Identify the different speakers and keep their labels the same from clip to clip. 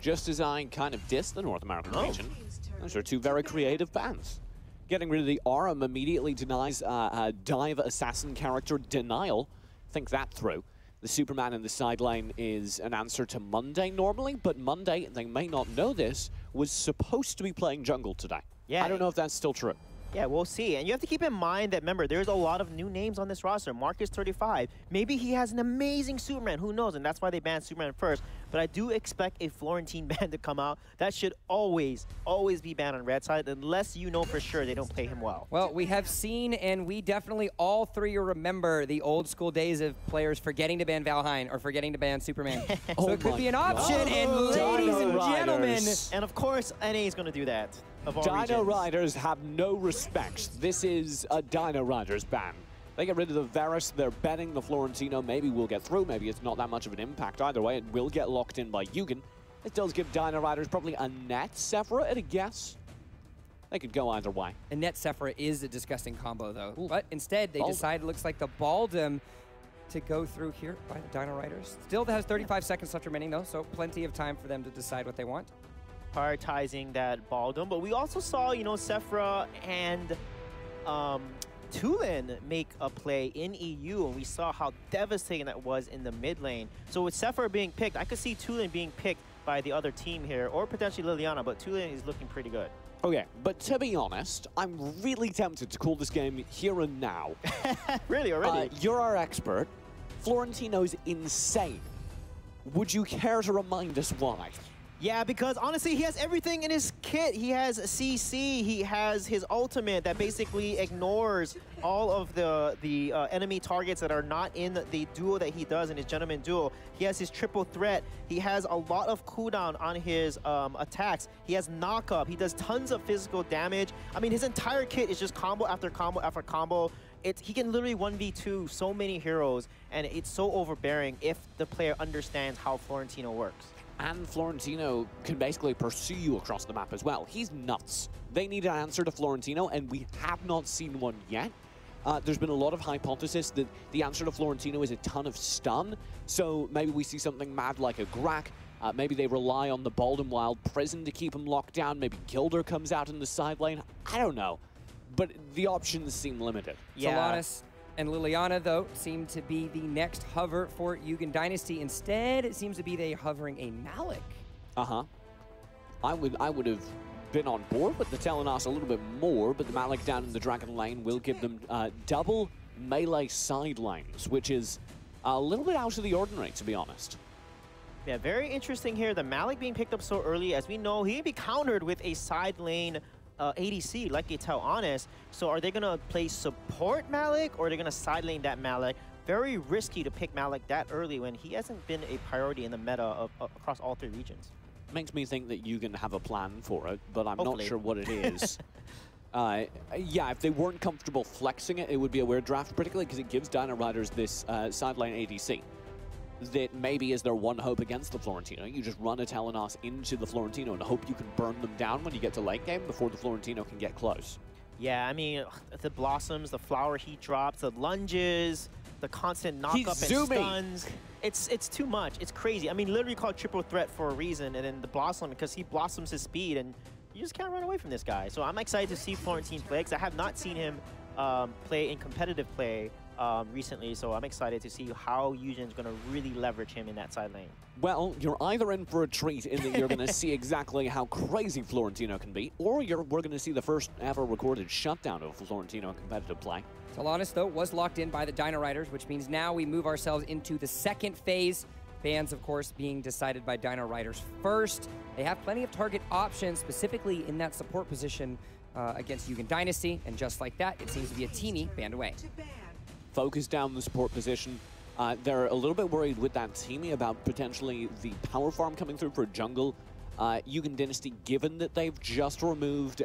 Speaker 1: just as I kind of diss the North American region, those are two very creative bans. Getting rid of the Arum immediately denies a dive assassin character Denial. Think that through. The Superman in the side lane is an answer to Monday normally, but Monday, they may not know this, was supposed to be playing jungle today.
Speaker 2: Yeah.
Speaker 1: I don't know if that's still true.
Speaker 2: Yeah, we'll see. And you have to keep in mind that, remember, there's a lot of new names on this roster. Marcus 35. Maybe he has an amazing Superman. Who knows? And that's why they banned Superman first. But I do expect a Florentine ban to come out. That should always be banned on red side, unless you know for sure they don't play him well.
Speaker 3: Well, we have seen, and we definitely all three remember the old school days of players forgetting to ban Valheim or forgetting to ban Superman. So it could be an option, and ladies and gentlemen.
Speaker 2: And of course, NA is going to do that.
Speaker 1: Dino Riders have no respect. This is a Dino Riders ban. They get rid of the Varus, they're betting the Florentino. Maybe we'll get through, maybe it's not that much of an impact. Either way, it will get locked in by Yugen. It does give Dino Riders probably a net Sephira at a guess. They could go either way.
Speaker 3: A net Sephira is a disgusting combo, though. Ooh. But instead, they decided, looks like the Baldum to go through here by the Dino Riders. Still has 35 seconds left remaining, though, so plenty of time for them to decide what they want.
Speaker 2: Prioritizing that Baldum, but we also saw, you know, Sephira and Tulin make a play in EU, and we saw how devastating that was in the mid lane. So with Sephira being picked, I could see Tulin being picked by the other team here, or potentially Liliana, but Tulin is looking pretty good.
Speaker 1: Okay, but to be honest, I'm really tempted to call this game here and now.
Speaker 2: Really, already?
Speaker 1: You're our expert. Florentino's insane. Would you care to remind us why?
Speaker 2: Yeah, because honestly, he has everything in his kit. He has CC, he has his ultimate that basically ignores all of the enemy targets that are not in the duo that he does in his Gentleman duo. He has his triple threat. He has a lot of cooldown on his attacks. He has knock-up. He does tons of physical damage. I mean, his entire kit is just combo after combo after combo. He can literally 1v2 so many heroes, and it's so overbearing if the player understands how Florentino works.
Speaker 1: And Florentino can basically pursue you across the map as well. He's nuts. They need an answer to Florentino, and we have not seen one yet. There's been a lot of hypothesis that the answer to Florentino is a ton of stun, so maybe we see something mad like a Grak. Maybe they rely on the Baldum Wild Prison to keep him locked down. Maybe Gilder comes out in the side lane. I don't know. But the options seem limited.
Speaker 2: Yeah.
Speaker 3: Solanas and Liliana, though, seem to be the next hover for Yugen Dynasty. Instead, it seems to be they hovering a Malik.
Speaker 1: Uh-huh. I would have been on board with the Telenas a little bit more, but the Malik down in the Dragon lane will give them double melee side lanes, which is a little bit out of the ordinary, to be honest.
Speaker 2: Yeah, very interesting here. The Malik being picked up so early. As we know, he can be countered with a side lane ADC, like they tell Honest. So are they going to play support Malik, or are they going to side lane that Malik? Very risky to pick Malik that early when he hasn't been a priority in the meta across all three regions.
Speaker 1: Makes me think that you can have a plan for it, but I'm
Speaker 2: Hopefully.
Speaker 1: not sure what it is. Yeah, if they weren't comfortable flexing it, it would be a weird draft, particularly because it gives Dino Riders this sideline ADC. That maybe is their one hope against the Florentino. You just run a Telenas into the Florentino and hope you can burn them down when you get to late game before the Florentino can get close.
Speaker 2: Yeah, I mean, the blossoms, the flower he drops, the lunges, the constant knock-up and stuns. It's too much. It's crazy. I mean, literally called triple threat for a reason, and then the blossom, because he blossoms his speed, and you just can't run away from this guy. So I'm excited to see Florentine play, because I have not seen him play in competitive play recently, so I'm excited to see how Eugen's going to really leverage him in that side lane.
Speaker 1: Well, you're either in for a treat in that you're going to see exactly how crazy Florentino can be, or we're going to see the first ever recorded shutdown of Florentino in competitive play.
Speaker 3: Solanas, though, was locked in by the Dino Riders, which means now we move ourselves into the second phase. Bans, of course, being decided by Dino Riders first. They have plenty of target options, specifically in that support position against Yugen Dynasty, and just like that, it seems to be a teamy banned away.
Speaker 1: Focus down the support position. They're a little bit worried with that teamy about potentially the power farm coming through for jungle. Yugen Dynasty, given that they've just removed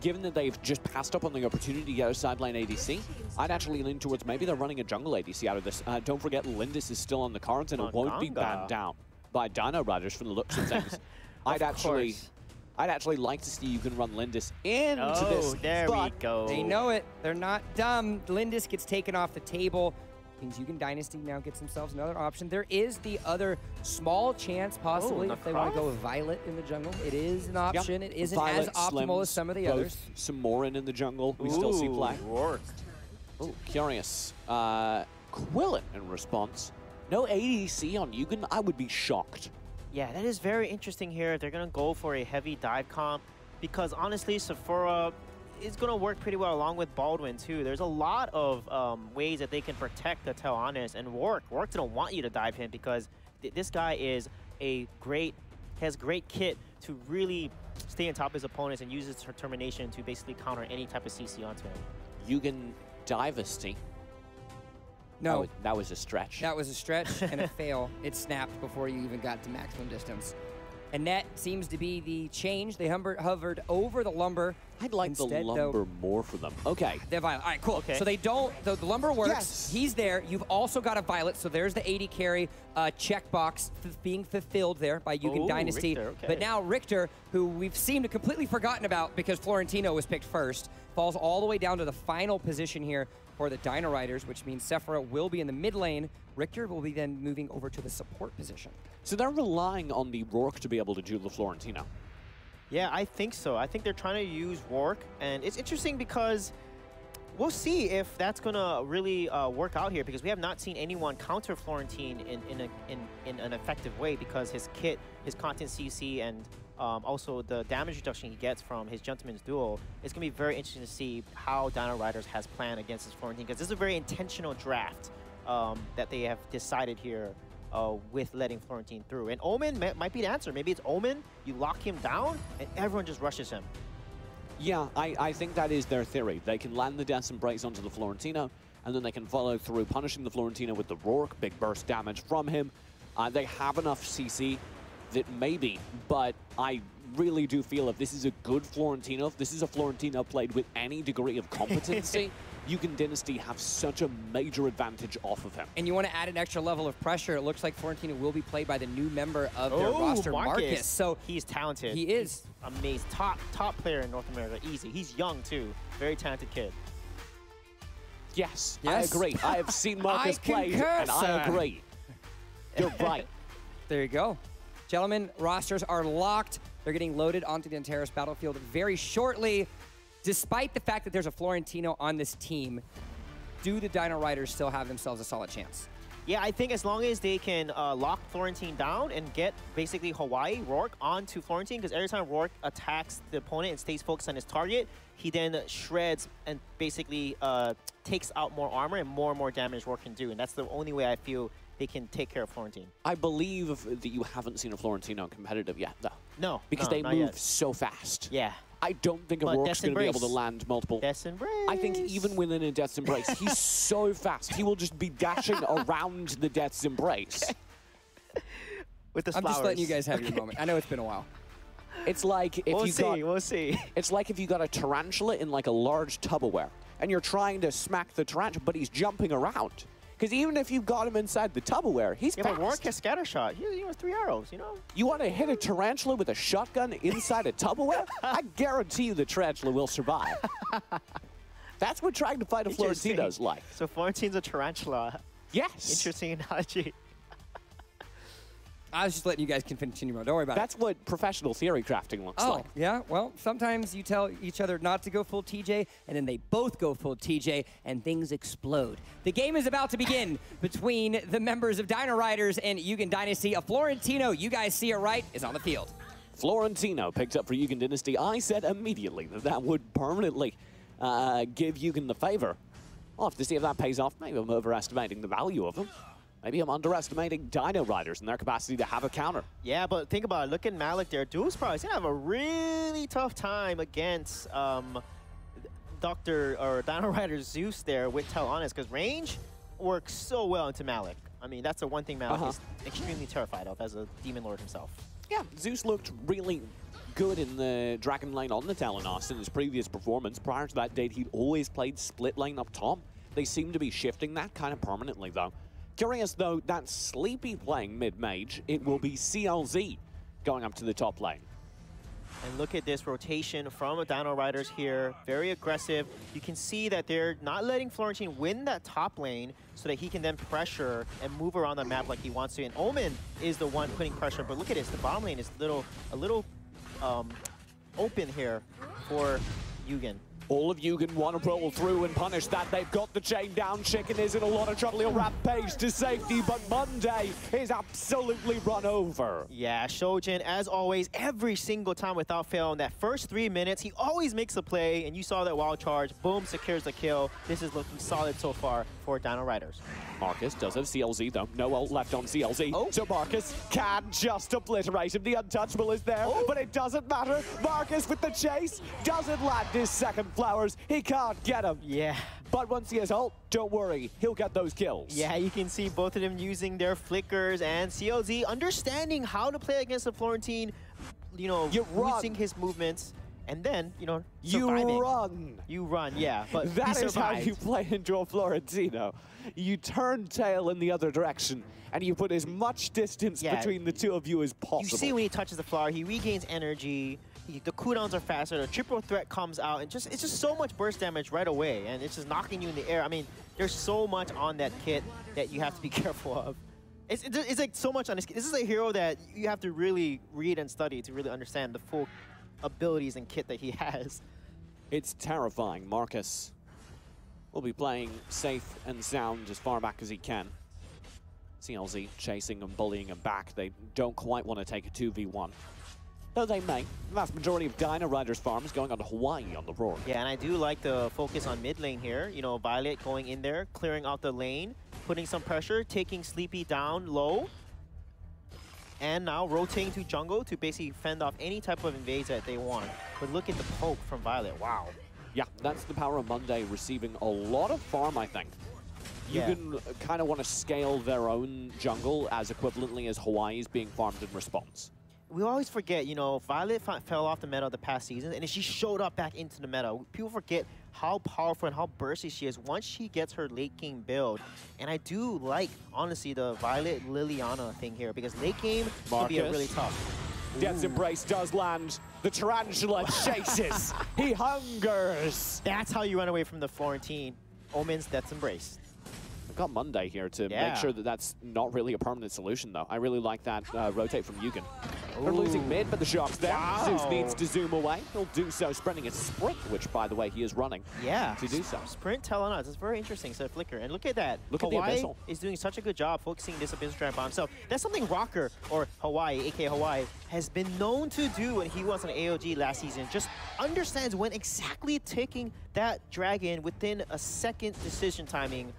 Speaker 1: given that they've just passed up on the opportunity to get a sideline ADC, I'd actually lean towards maybe they're running a jungle ADC out of this. Don't forget, Lindis is still on the cards and it won't be banned down by Dino Riders from the looks of things. I'd actually like to see you can run Lindis into this.
Speaker 2: There we go.
Speaker 3: They know it. They're not dumb. Lindis gets taken off the table. Means Yugen Dynasty now gets themselves another option. There is the other small chance, possibly, if they want to go with Violet in the jungle. It is an option. It isn't
Speaker 1: Violet,
Speaker 3: as optimal
Speaker 1: Slims,
Speaker 3: as some of the
Speaker 1: both
Speaker 3: others.
Speaker 1: Some more in the jungle. We still see play.
Speaker 2: Worked.
Speaker 1: Oh, curious. Quillen in response. No ADC on Yugen, I would be shocked.
Speaker 2: Yeah, that is very interesting here. They're going to go for a heavy dive comp because honestly, Sephora is going to work pretty well along with Baldwin too. There's a lot of ways that they can protect the Tel'Anis, and Warwick don't want you to dive him because this guy is has great kit to really stay on top of his opponents and use his determination to basically counter any type of CC onto him.
Speaker 1: Yugen Dynasty.
Speaker 3: No.
Speaker 1: That was a stretch.
Speaker 3: That was a stretch and a fail. It snapped before you even got to maximum distance. And that seems to be the change. They hovered over the Lumber.
Speaker 1: I'd like the Lumber more for them. Okay.
Speaker 3: The Violet. All right, cool.
Speaker 2: Okay.
Speaker 3: So they don't, the Lumber works.
Speaker 1: Yes.
Speaker 3: He's there. You've also got a Violet. So there's the 80 carry checkbox being fulfilled there by Yugen Dynasty.
Speaker 2: Richter, okay.
Speaker 3: But now Richter, who we've seemed to completely forgotten about because Florentino was picked first, falls all the way down to the final position here for the Dino Riders, which means Sephora will be in the mid lane. Richter will be then moving over to the support position.
Speaker 1: So they're relying on the Rourke to be able to duel the Florentino.
Speaker 2: Yeah, I think so. I think they're trying to use Warwick, and it's interesting because we'll see if that's going to really work out here because we have not seen anyone counter Florentine in an effective way because his kit, his content CC, and also the damage reduction he gets from his Gentleman's Duel. It's going to be very interesting to see how Dino Riders has planned against this Florentine because this is a very intentional draft that they have decided here with letting Florentine through. And Omen might be the answer. Maybe it's Omen, you lock him down, and everyone just rushes him.
Speaker 1: Yeah, I think that is their theory. They can land the Death's Embrace onto the Florentino, and then they can follow through, punishing the Florentino with the Rourke, big burst damage from him. They have enough CC that maybe, but I really do feel if this is a good Florentino, if this is a Florentino played with any degree of competency, Yugen Dynasty have such a major advantage off of him.
Speaker 3: And you want to add an extra level of pressure. It looks like Florentino will be played by the new member of their roster, Marcus. So
Speaker 2: he's talented.
Speaker 3: He is.
Speaker 2: He's amazing. Top player in North America, easy. He's young too. Very talented kid.
Speaker 1: Yes, I agree. I have seen Marcus play, and I agree. You're right.
Speaker 3: There you go. Gentlemen, rosters are locked. They're getting loaded onto the Antares battlefield very shortly. Despite the fact that there's a Florentino on this team, do the Dino Riders still have themselves a solid chance?
Speaker 2: Yeah, I think as long as they can lock Florentine down and get basically Hawaii, Rourke, onto Florentine, because every time Rourke attacks the opponent and stays focused on his target, he then shreds and basically takes out more armor and more damage Rourke can do. And that's the only way I feel they can take care of Florentine. I
Speaker 1: believe that you haven't seen a Florentino competitive yet, though.
Speaker 2: No,
Speaker 1: because they move so fast.
Speaker 2: Yeah.
Speaker 1: I don't think a Rourke's going to be able to land multiple.
Speaker 2: Death's Embrace.
Speaker 1: I think even within a Death's Embrace, he's so fast. He will just be dashing around the Death's Embrace.
Speaker 2: With the
Speaker 3: flowers. I'm just letting you guys have your moment. I know it's been a while.
Speaker 1: It's like if
Speaker 2: we'll see.
Speaker 1: It's like if you got a tarantula in like a large Tupperware, and you're trying to smack the tarantula, but he's jumping around. Because even if you've got him inside the Tupperware, he's fast.
Speaker 2: But Rourke has scatter shot. He has 3 arrows, you know?
Speaker 1: You want to hit a tarantula with a shotgun inside a Tupperware? I guarantee you the tarantula will survive. That's what trying to fight a Florentino's like.
Speaker 2: So Florentine's a tarantula.
Speaker 1: Yes.
Speaker 2: Interesting analogy.
Speaker 3: I was just letting you guys continue. Don't worry about it.
Speaker 1: That's what professional theory crafting looks like.
Speaker 3: Oh, yeah? Well, sometimes you tell each other not to go full TJ, and then they both go full TJ, and things explode. The game is about to begin between the members of Dino Riders and Yugen Dynasty. A Florentino, you guys see it right, is on the field.
Speaker 1: Florentino picked up for Yugen Dynasty. I said immediately that that would permanently give Yugen the favor. I'll have to see if that pays off. Maybe I'm overestimating the value of them. Maybe I'm underestimating Dino Riders and their capacity to have a counter.
Speaker 2: Yeah, but think about it. Look at Malik there. Duel's probably going to have a really tough time against Dino Rider Zeus there with Tel'Anis, because range works so well into Malik. I mean, that's the one thing Malik is extremely terrified of as a Demon Lord himself.
Speaker 1: Yeah, Zeus looked really good in the Dragon lane on the Tel'Anis in his previous performance. Prior to that date, he'd always played split lane up top. They seem to be shifting that kind of permanently, though. Curious, though, that Sleepy playing mid-mage, it will be CLZ going up to the top lane.
Speaker 2: And look at this rotation from Dino Riders here. Very aggressive. You can see that they're not letting Florentine win that top lane so that he can then pressure and move around the map like he wants to. And Omen is the one putting pressure. But look at this. The bottom lane is a little open here for Yugen.
Speaker 1: All of Yugen want to roll through and punish that. They've got the chain down. Chicken is in a lot of trouble. He'll rampage to safety, but Monday is absolutely run over.
Speaker 2: Yeah, Shojin, as always, every single time without fail, in that first 3 minutes, he always makes a play, and you saw that wild charge. Boom, secures the kill. This is looking solid so far for Dino Riders.
Speaker 1: Marcus does have CLZ, though. No ult left on CLZ. Oh. So Marcus can just obliterate him. The untouchable is there, but it doesn't matter. Marcus with the chase doesn't land his second flowers. He can't get him.
Speaker 2: Yeah.
Speaker 1: But once he has ult, don't worry, he'll get those kills.
Speaker 2: Yeah, you can see both of them using their flickers, and CLZ understanding how to play against the Florentine, you know, using his movements. And then, you know, surviving.
Speaker 1: You run.
Speaker 2: You run, yeah. But
Speaker 1: that is how you play into a Florentino. You turn tail in the other direction, and you put as much distance between the two of you as possible.
Speaker 2: You see when he touches the flower, he regains energy. The cooldowns are faster. The triple threat comes out, and it's just so much burst damage right away, and it's just knocking you in the air. I mean, there's so much on that kit that you have to be careful of. It's like so much on this kit. This is a hero that you have to really read and study to really understand the full abilities and kit that he has.
Speaker 1: It's terrifying. Marcus will be playing safe and sound as far back as he can. CLZ chasing and bullying him back. They don't quite want to take a 2v1. Though they may. The vast majority of Dino Riders farms going on to Hawaii on the Roar.
Speaker 2: Yeah, and I do like the focus on mid lane here. You know, Violet going in there, clearing out the lane, putting some pressure, taking Sleepy down low. And now rotating to jungle to basically fend off any type of invades that they want. But look at the poke from Violet. Wow.
Speaker 1: Yeah, that's the power of Monday receiving a lot of farm, I think. You can kind of want to scale their own jungle as equivalently as Hawaii's being farmed in response.
Speaker 2: We always forget, you know, Violet fell off the meta the past season, and then she showed up back into the meta. People forget how powerful and how bursty she is once she gets her late game build. And I do like, honestly, the Violet Liliana thing here, because late game can be really tough.
Speaker 1: Death's Embrace does land. The Tarantula chases. He hungers.
Speaker 2: That's how you run away from the Florentine. Omen's Death's Embrace.
Speaker 1: I've got Monday here to make sure that that's not really a permanent solution, though. I really like that rotate from Yugen. They're losing mid, but the shock's there. Zeus needs to zoom away. He'll do so, spreading a sprint, which, by the way, he is running to do so.
Speaker 2: Sprint telling us. It's very interesting, so flicker. And look at that.
Speaker 1: Look at the Abyssal.
Speaker 2: Is doing such a good job focusing this Abyssal Dragon by himself. That's something Rocker, or Hawaii, aka Hawaii, has been known to do when he was on AOG last season. Just understands when exactly taking that dragon within a second decision timing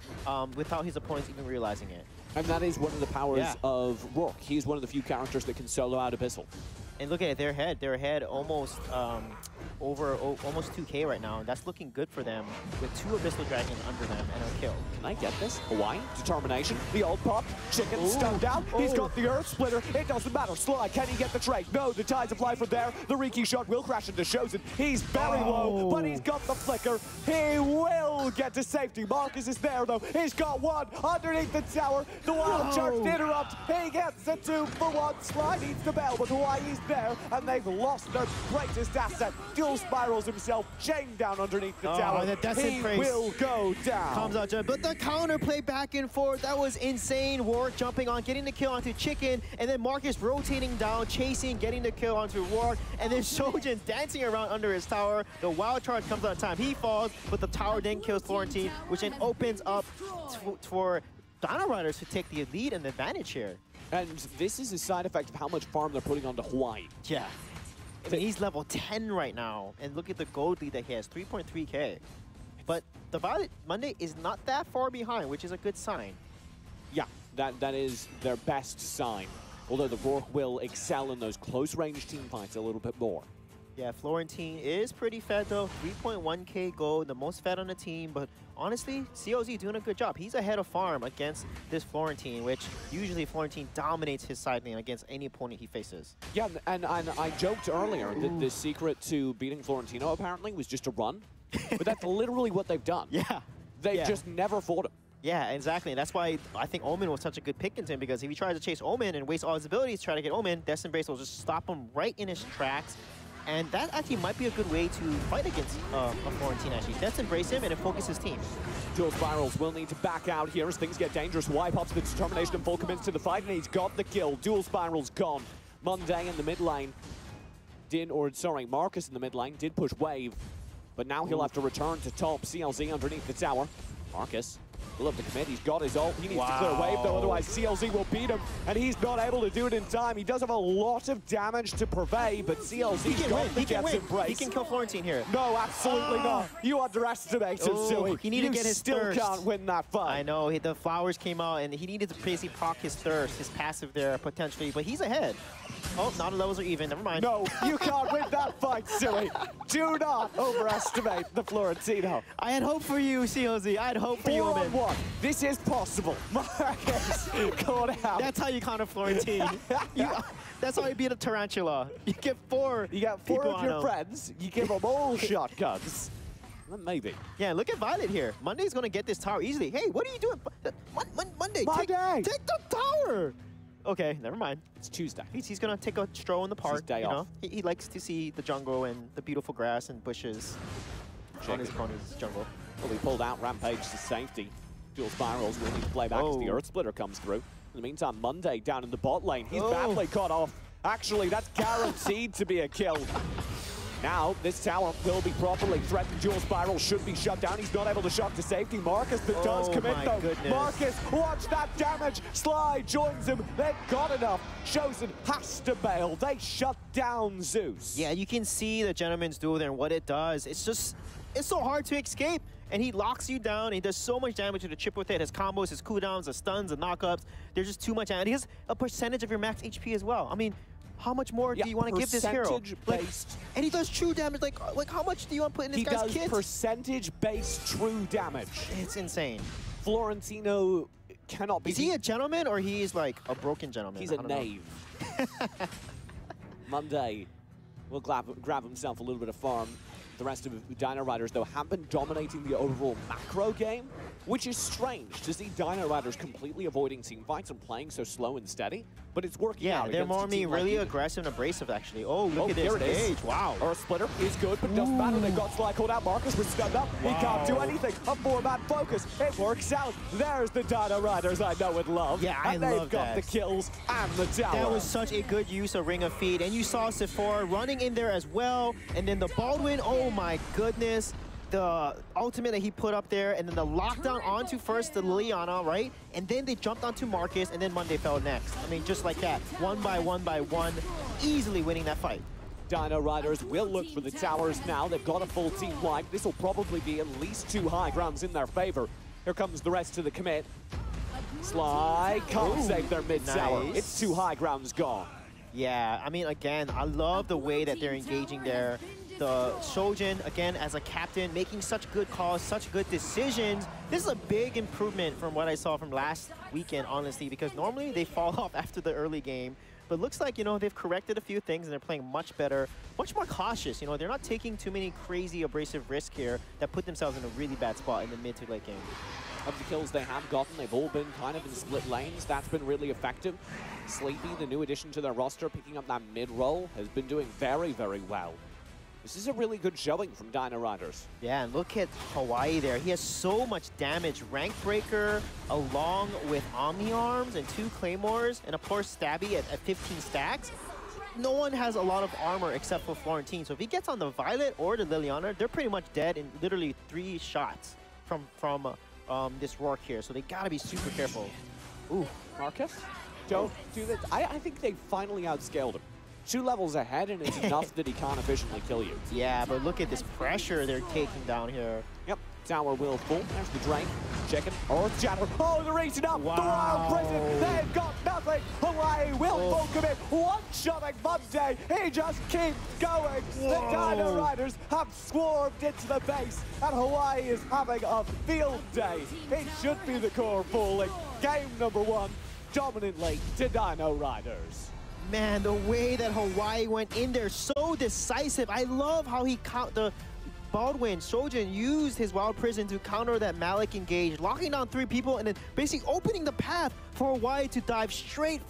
Speaker 2: without his opponents even realizing it.
Speaker 1: And that is one of the powers of Rourke. He's one of the few characters that can solo out Abyssal.
Speaker 2: And look at it, they're ahead. They're ahead almost almost 2K right now. And that's looking good for them with 2 Abyssal Dragons under them and a kill.
Speaker 1: Can I get this? Hawaii, determination, the old pop, Chicken stunned out. He's got the Earth Splitter. It doesn't matter. Sly, can he get the trade? No, the tides apply from there. The Riki shot will crash into Shozen. He's very low, but he's got the flicker. He will get to safety. Marcus is there, though. He's got one underneath the tower. The wild charge interrupt. He gets a 2-for-1. Sly needs the bell, but Hawaii's there, and they've lost their greatest asset. Dual spirals himself, chained down underneath the tower. He will go down.
Speaker 2: Comes out, but the counter play back and forth, that was insane. Rourke jumping on, getting the kill onto Chicken, and then Marcus rotating down, chasing, getting the kill onto Rourke, and then Shojin dancing around under his tower. The wild charge comes on time. He falls, but the tower then kills Florentine, which then opens up for Dino Riders to take the lead and the advantage here.
Speaker 1: And this is a side effect of how much farm they're putting onto Hawaii.
Speaker 2: Yeah. I mean, he's level 10 right now, and look at the gold lead that he has, 3.3K. But the Violet Monday is not that far behind, which is a good sign.
Speaker 1: Yeah, that is their best sign. Although the Rourke will excel in those close-range team fights a little bit more.
Speaker 2: Yeah, Florentine is pretty fed though, 3.1K gold, the most fed on the team, but honestly, COZ doing a good job. He's ahead of farm against this Florentine, which usually Florentine dominates his side lane against any opponent he faces.
Speaker 1: Yeah, and I joked earlier that the secret to beating Florentino apparently was just to run, but that's literally what they've done.
Speaker 2: Yeah.
Speaker 1: They've just never fought him.
Speaker 2: Yeah, exactly. And that's why I think Omen was such a good pick into him, because if he tries to chase Omen and waste all his abilities to try to get Omen, Death's Embrace will just stop him right in his tracks. And that actually might be a good way to fight against a Florentine, actually. Let's embrace him and then focus his team.
Speaker 1: Dual Spirals will need to back out here as things get dangerous. Y pops the determination and full commits to the fight, and he's got the kill. Dual Spirals gone. Monday in the mid lane. Marcus in the mid lane did push Wave, but now he'll have to return to top. CLZ underneath the tower. Marcus will have to commit. He's got his ult. He needs to clear Wave, though, otherwise CLZ will beat him, and he's not able to do it in time. He does have a lot of damage to purvey, but CLZ's got the Jets embrace.
Speaker 2: He can kill Florentine here.
Speaker 1: No, absolutely not. You underestimate him, Zooey.
Speaker 2: He needed to get his
Speaker 1: still
Speaker 2: thirst.
Speaker 1: Can't win that fight.
Speaker 2: I know. The flowers came out, and he needed to basically proc his thirst, his passive there, potentially, but he's ahead. Oh, now the levels are even. Never mind.
Speaker 1: No, you can't win that fight, Zooey. Do not overestimate the Florentino.
Speaker 2: I had hope for you, CLZ. I had hope for you, man.
Speaker 1: 4-on-1. This is possible. Marcus caught out.
Speaker 2: That's how you counter Florentine. That's how you beat a tarantula. You get four.
Speaker 1: You got four of your friends. You give them all shotguns. Then maybe.
Speaker 2: Yeah, look at Violet here. Monday's going to get this tower easily. Hey, what are you doing? Monday, take the tower. Okay, never mind.
Speaker 1: It's Tuesday.
Speaker 2: He's going to take a stroll in the park.
Speaker 1: It's his day off.
Speaker 2: He likes to see the jungle and the beautiful grass and bushes on his jungle.
Speaker 1: Well, he pulled out Rampage to safety. Dual Spirals will need to play back as the Earth Splitter comes through. In the meantime, Monday down in the bot lane. He's badly cut off. Actually, that's guaranteed to be a kill. Now, this tower will be properly threatened. Dual Spiral should be shut down. He's not able to shock to safety. Marcus that does commit, though.
Speaker 2: Goodness.
Speaker 1: Marcus, watch that damage. Sly joins him. They've got enough. Chosen has to bail. They shut down Zeus.
Speaker 2: Yeah, you can see the Gentleman's Duel there and what it does. It's so hard to escape. And he locks you down, and he does so much damage to the chip with it. His combos, his cooldowns, his stuns, and knockups. There's just too much. And he has a percentage of your max HP as well. I mean, how much more do you want to give this hero?
Speaker 1: Percentage-based.
Speaker 2: And he does true damage. Like how much do you want to put in this guy's kit?
Speaker 1: He does percentage-based true damage.
Speaker 2: It's insane.
Speaker 1: Florentino cannot be...
Speaker 2: Is he a gentleman, or he's like a broken gentleman?
Speaker 1: He's a knave. Monday will grab himself a little bit of farm. The rest of Dino Riders, though, have been dominating the overall macro game, which is strange to see Dino Riders completely avoiding team fights and playing so slow and steady, but it's working out.
Speaker 2: Yeah, they're more really aggressive and abrasive, actually. Oh, look at this stage. Wow.
Speaker 1: Earth Splitter is good, but doesn't matter. They've got Sly called out. Marcus was stunned up. Wow. He can't do anything. A 4-man focus. It works out. There's the Dino Riders I know and love.
Speaker 2: Yeah, I love that.
Speaker 1: And they've got the kills and the tower.
Speaker 2: That was such a good use of Ring of Feed. And you saw Sephora running in there as well. And then the Baldwin, oh my goodness. The ultimate that he put up there, and then the lockdown onto first the Liliana, right? And then they jumped onto Marcus, and then Monday fell next. I mean, just like that. One by one, easily winning that fight.
Speaker 1: Dino Riders will look for the towers now. They've got a full team wipe. This will probably be at least 2 high grounds in their favor. Here comes the rest of the commit. Sly can't save their mid tower.
Speaker 2: Nice.
Speaker 1: It's 2 high grounds gone.
Speaker 2: Yeah, I mean, again, I love the way that they're engaging there. The Shojin, again, as a captain, making such good calls, such good decisions. This is a big improvement from what I saw from last weekend, honestly, because normally they fall off after the early game. But looks like, you know, they've corrected a few things and they're playing much better, much more cautious. You know, they're not taking too many crazy abrasive risks here that put themselves in a really bad spot in the mid to late game.
Speaker 1: Of the kills they have gotten, they've all been kind of in split lanes. That's been really effective. Sleepy, the new addition to their roster, picking up that mid role, has been doing very, very well. This is a really good showing from Dino Riders.
Speaker 2: Yeah, and look at Hawaii there. He has so much damage. Rank Breaker along with Omni Arms and 2 Claymores, and of course Stabby at 15 stacks. No one has a lot of armor except for Florentine. So if he gets on the Violet or the Liliana, they're pretty much dead in literally 3 shots from this Rourke here. So they gotta be super careful.
Speaker 1: Ooh, Marcus, don't do this. I think they finally outscaled him. 2 levels ahead, and it's enough that he can't efficiently kill you.
Speaker 2: Yeah, but look at this pressure they're taking down here.
Speaker 1: Yep, tower will full. There's the drain. Checking. Earth Shatter. Oh, they're racing up.
Speaker 2: Wow.
Speaker 1: The Wild Prison. They've got nothing. Hawaii will full commit. One-shotting Monday. He just keeps going.
Speaker 2: Whoa.
Speaker 1: The Dino Riders have swarmed into the base, and Hawaii is having a field day. It should be the core falling. Game number 1, dominantly to Dino Riders.
Speaker 2: Man, the way that Hawaii went in there, so decisive. I love how the Baldwin, Shojin, used his Wild Prison to counter that Malik engage, locking down 3 people and then basically opening the path for Hawaii to dive straight